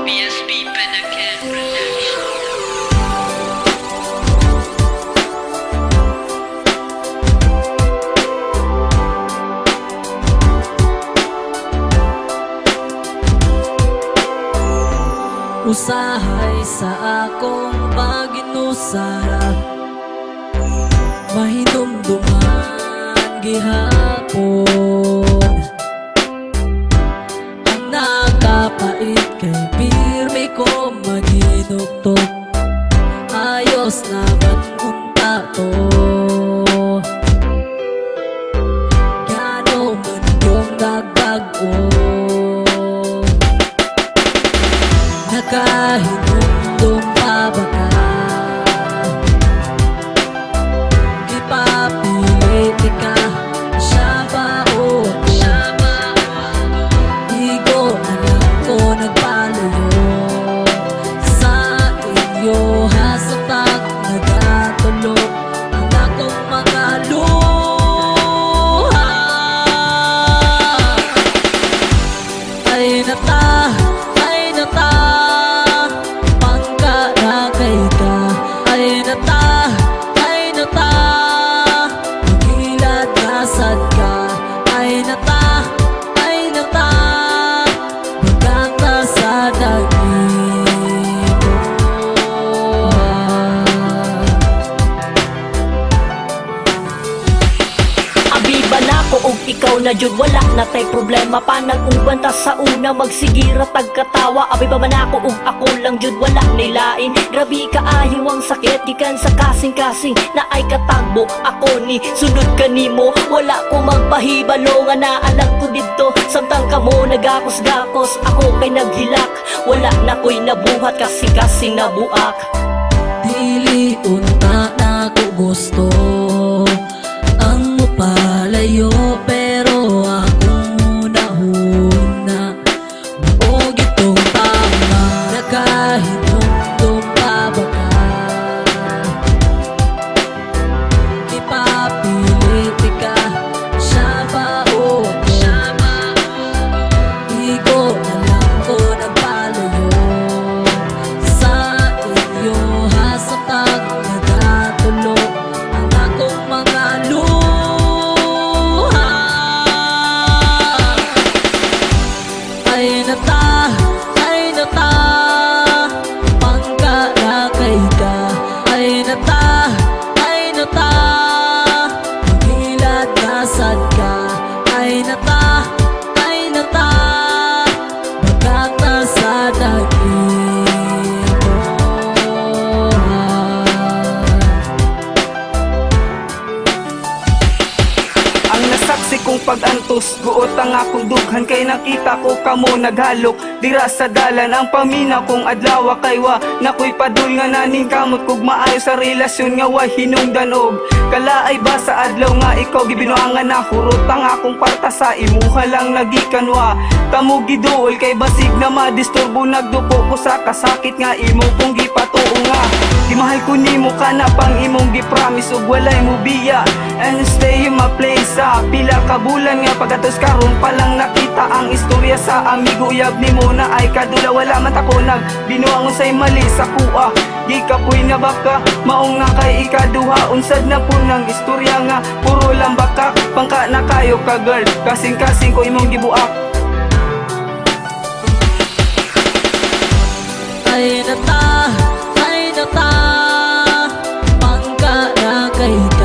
BSB Panakan Production. Usahay sa akong paginusara, mahinumduman gihapon. Ang nakapait kay pirmi ko maghinuktok, ayos naman unta to. Gano man yung nagbago, nakahinumdum pa ba ka? Ipapilit ka, siya ba o ako? Igo na lang ko nagpalayo sa iyo, hasatag nagatulog ang akong mga luha. Ay nata, ay nata, maghilat ka, ay nata, magkanta sa daging mo. Abiba na ko og ikaw na jud, wala na tay problema pa. Nag-uban ta sa una, magsigira tagkatawa. Abiba man ako og ako lang jud, wala nilain. Grabe kaayo ang sakit, gikan sa kasing-kasing na ay katagbo. Ako ni sunod kanimo, wala ko magpahibalo nga naalang ko dito. Samtang kamo nagakos-gakos, ako kay naghilak. Wala na ko'y nabuhat kasi nabuak. Dili unta na ko gusto ang mapalayo, pero ako nahuna o gitong tama. Nakahinumdum pa ba ka? Ipapilit ka, siya ba o ako? Igo na lang ko nagpalayo sa iyo, hasatag nagatulog ang akong mga luha. Ay nata, pangkarakay ka. Ay nata, maghilat nasad ka. Ay nata, magkanta sa daging mo. Ang nasaksi kong pag-antos, guot ang akong dughan, kay nakita ko kamo naghalok dira sa dalan. Ang pamina kong adlaw kay wa nakoy padul nga naning kamot kog maayo sa relasyon nga wa hinungdan og kalaay ba sa adlaw nga ikaw gibinuangan na hurot ang akong parta sa imuha lang nagikanwa. Kamo giduol kay basig na madisturbo, nagduko ko sa kasakit nga imo kong gipatuo nga gimahal ko nimo kana pang imong gipromise ug walay mo biya. And stay in my place sa pila ka bulan nga pagatos karon pa lang nakita ang istorya sa amigo yab nimo na ay kadula. Wala man ako nagbinuang usay mali sa kuha, di ka po'y nabaka maong nga kay ikaduha. Unsad na po ng istorya nga puro lang baka pangka na kayo ka girl, kasing-kasing ko imong gibuak. Ay nata, pangkarakay ka.